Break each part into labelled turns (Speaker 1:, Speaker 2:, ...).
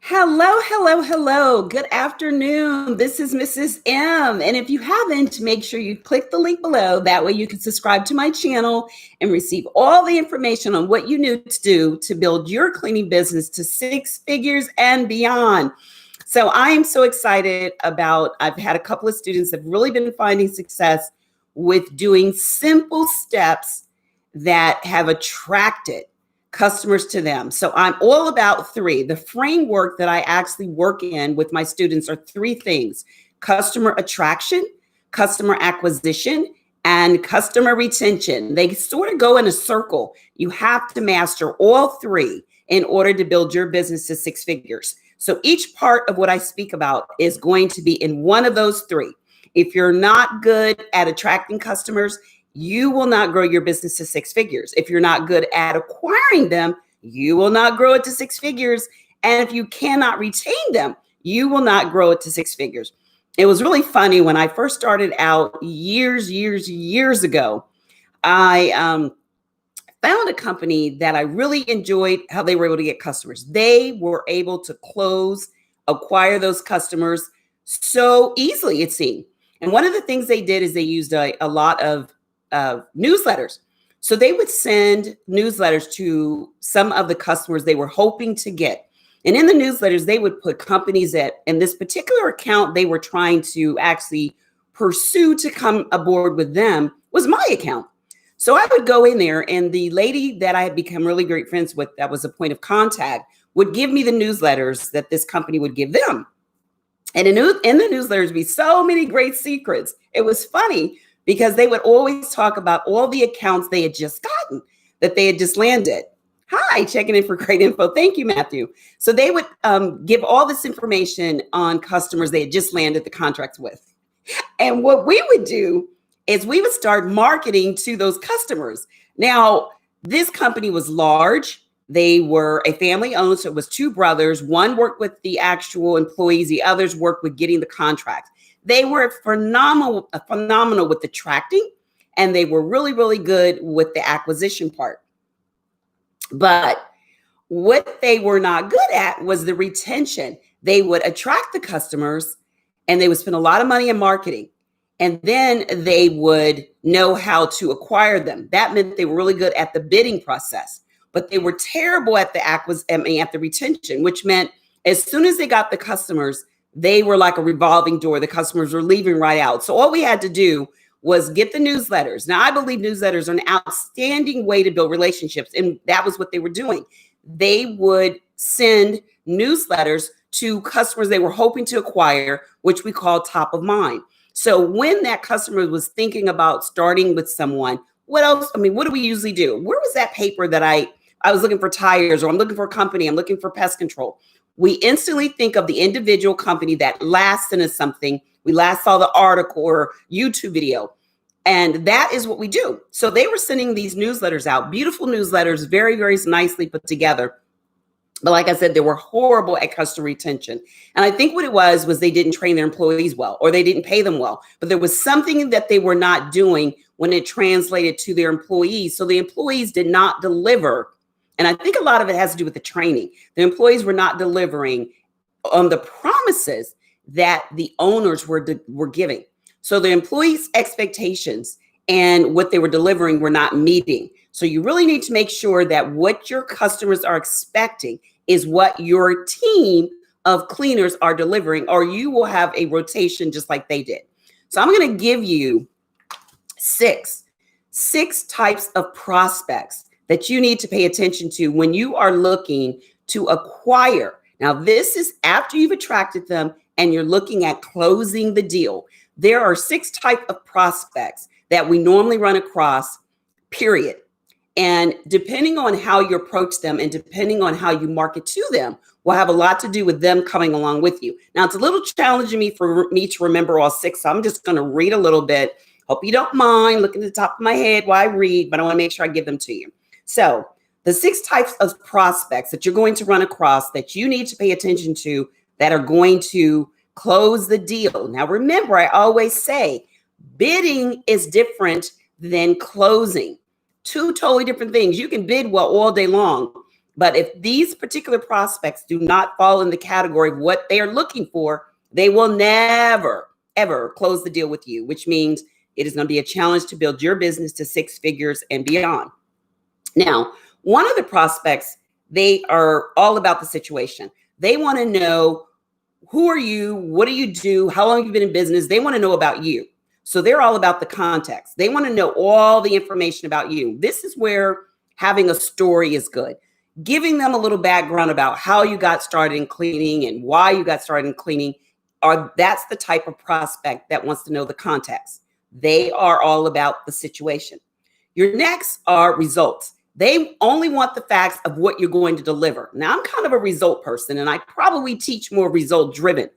Speaker 1: Hello, hello, hello. Good afternoon. This is Mrs. M. And if you haven't, make sure you click the link below. That way you can subscribe to my channel and receive all the information on what you need to do to build your cleaning business to six figures and beyond. So I am so excited I've had a couple of students that have really been finding success with doing simple steps that have attracted customers to them. So I'm all about three. The framework that I actually work in with my students are three things: customer attraction, customer acquisition, and customer retention. They sort of go in a circle. You have to master all three in order to build your business to six figures. So each part of what I speak about is going to be in one of those three. If you're not good at attracting customers, you will not grow your business to six figures. If you're not good at acquiring them, you will not grow it to six figures. And if you cannot retain them, you will not grow it to six figures. It was really funny when I first started out years ago. I found a company that I really enjoyed how they were able to get customers. They were able to acquire those customers so easily, it seemed. And one of the things they did is they used a lot of newsletters. So they would send newsletters to some of the customers they were hoping to get. And in the newsletters, they would put companies that, in this particular account, they were trying to actually pursue to come aboard with them was my account. So I would go in there, and the lady that I had become really great friends with, that was a point of contact, would give me the newsletters that this company would give them. And in the newsletters be so many great secrets. It was funny because they would always talk about all the accounts they had just gotten, that they had just landed. Hi, checking in for great info. Thank you, Matthew. So they would give all this information on customers they had just landed the contracts with. And what we would do is we would start marketing to those customers. Now, this company was large. They were a family owned, so it was two brothers. One worked with the actual employees. The others worked with getting the contracts. They were phenomenal with attracting, and they were really good with the acquisition part. But what they were not good at was the retention. They would attract the customers, and they would spend a lot of money in marketing. And then they would know how to acquire them. That meant they were really good at the bidding process, but they were terrible at the retention, which meant as soon as they got the customers, they were like a revolving door. The customers were leaving right out. So all we had to do was get the newsletters. Now, I believe newsletters are an outstanding way to build relationships. And that was what they were doing. They would send newsletters to customers they were hoping to acquire, which we call top of mind. So when that customer was thinking about starting with someone, what else? I mean, what do we usually do? Where was that paper that I was looking for tires, or I'm looking for a company, I'm looking for pest control? We instantly think of the individual company that last sent us something. We last saw the article or YouTube video. And that is what we do. So they were sending these newsletters out, beautiful newsletters, very nicely put together. But like I said, they were horrible at customer retention. And I think what it was they didn't train their employees well, or they didn't pay them well. But there was something that they were not doing when it translated to their employees. So the employees did not deliver. And I think a lot of it has to do with the training. The employees were not delivering on the promises that the owners were giving. So the employees' expectations and what they were delivering were not meeting. So you really need to make sure that what your customers are expecting is what your team of cleaners are delivering, or you will have a rotation just like they did. So I'm going to give you six types of prospects that you need to pay attention to when you are looking to acquire. Now, this is after you've attracted them and you're looking at closing the deal. There are 6 types of prospects that we normally run across, period. And depending on how you approach them and depending on how you market to them will have a lot to do with them coming along with you. Now, it's a little challenging for me to remember all 6, so I'm just going to read a little bit. Hope you don't mind looking at the top of my head while I read, but I want to make sure I give them to you. So the 6 types of prospects that you're going to run across that you need to pay attention to that are going to close the deal. Now, remember, I always say bidding is different than closing. 2 totally different things. You can bid well all day long, But if these particular prospects do not fall in the category of what they are looking for, they will never, ever close the deal with you, which means it is going to be a challenge to build your business to six figures and beyond. Now, one of the prospects, they are all about the situation. They want to know, who are you? What do you do? How long have you been in business? They want to know about you. So they're all about the context. They want to know all the information about you. This is where having a story is good. Giving them a little background about how you got started in cleaning and why you got started in cleaning, that's the type of prospect that wants to know the context. They are all about the situation. Your next are results. They only want the facts of what you're going to deliver. Now, I'm kind of a result person, and I probably teach more result driven.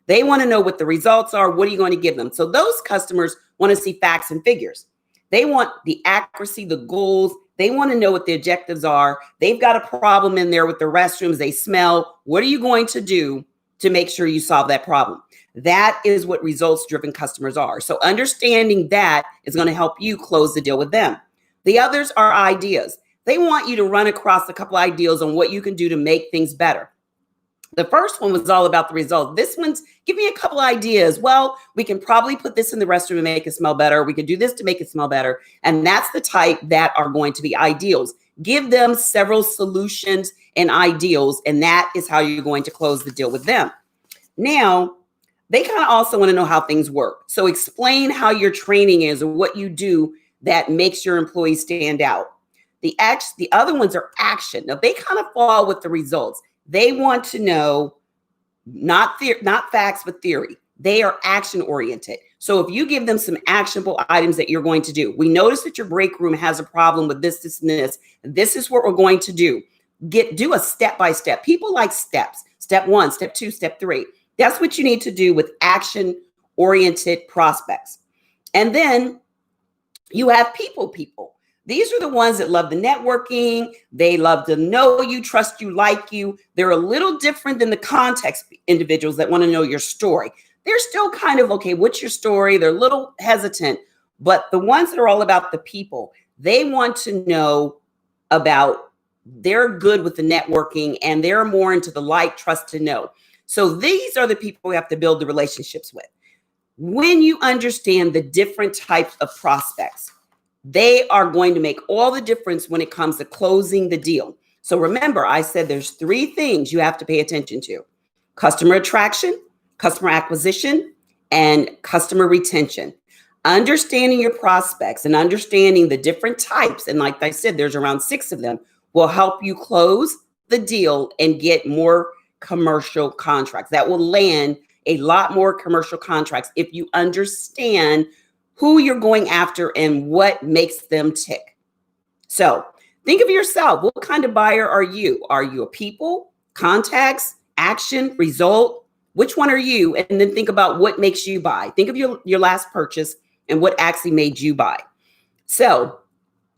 Speaker 1: They want to know what the results are. What are you going to give them? So those customers want to see facts and figures. They want the accuracy, the goals. They want to know what the objectives are. They've got a problem in there with the restrooms. They smell. What are you going to do to make sure you solve that problem? That is what results driven customers are. So understanding that is going to help you close the deal with them. The others are ideas. They want you to run across a couple ideas on what you can do to make things better. The first one was all about the result. This one's, give me a couple ideas. Well, we can probably put this in the restroom and make it smell better. We can do this to make it smell better. And that's the type that are going to be ideals. Give them several solutions and ideals, and that is how you're going to close the deal with them. Now, they kind of also want to know how things work. So explain how your training is or what you do that makes your employees stand out. The other ones are action. Now, they kind of fall with the results. They want to know not facts, but theory. They are action oriented. So if you give them some actionable items that you're going to do, we notice that your break room has a problem with this, this, and this. This is what we're going to do. Do a step by step. People like steps. Step 1, step 2, step 3. That's what you need to do with action oriented prospects. And then you have people. These are the ones that love the networking. They love to know you, trust you, like you. They're a little different than the context individuals that want to know your story. They're still kind of, okay, what's your story? They're a little hesitant. But the ones that are all about the people, they want to know about, they're good with the networking and they're more into the like, trust, to know. So these are the people we have to build the relationships with. When you understand the different types of prospects, they are going to make all the difference when it comes to closing the deal. So remember, I said there's 3 things you have to pay attention to: customer attraction, customer acquisition, and customer retention. Understanding your prospects and understanding the different types, and like I said, there's around 6 of them, will help you close the deal and get more commercial contracts. That will land a lot more commercial contracts if you understand who you're going after and what makes them tick. So think of yourself. What kind of buyer are you? Are you a people, contacts, action, result? Which one are you? And then think about what makes you buy. Think of your last purchase and what actually made you buy. So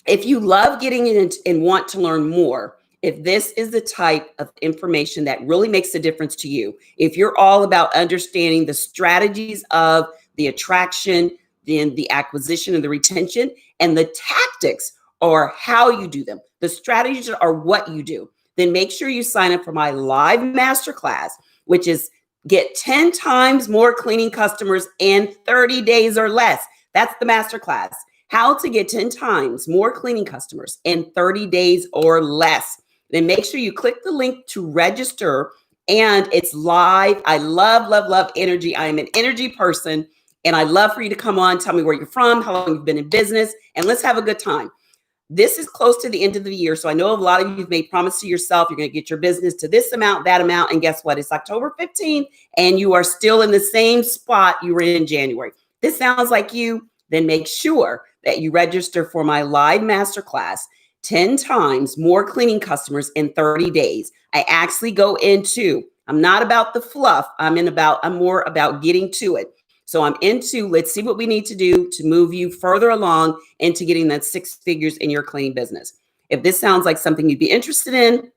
Speaker 1: if you love getting in and want to learn more, if this is the type of information that really makes a difference to you, if you're all about understanding the strategies of the attraction, then the acquisition and the retention, and the tactics are how you do them, the strategies are what you do, then make sure you sign up for my live masterclass, which is get 10 times more cleaning customers in 30 days or less. That's the masterclass. How to get 10 times more cleaning customers in 30 days or less. Then make sure you click the link to register, and it's live. I love energy. I am an energy person. And I'd love for you to come on, tell me where you're from, how long you've been in business, and let's have a good time. This is close to the end of the year. So I know a lot of you have made promise to yourself. You're going to get your business to this amount, that amount. And guess what? It's October 15th and you are still in the same spot you were in January. This sounds like you. Then make sure that you register for my live masterclass, 10 times more cleaning customers in 30 days. I actually go into, I'm not about the fluff. I'm more about getting to it. So I'm into, let's see what we need to do to move you further along into getting that 6 figures in your cleaning business. If this sounds like something you'd be interested in,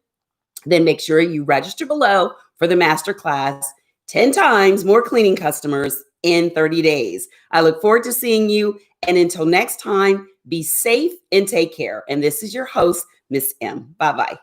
Speaker 1: then make sure you register below for the masterclass, 10 times more cleaning customers in 30 days. I look forward to seeing you. And until next time, be safe and take care. And this is your host, Miss M. Bye-bye.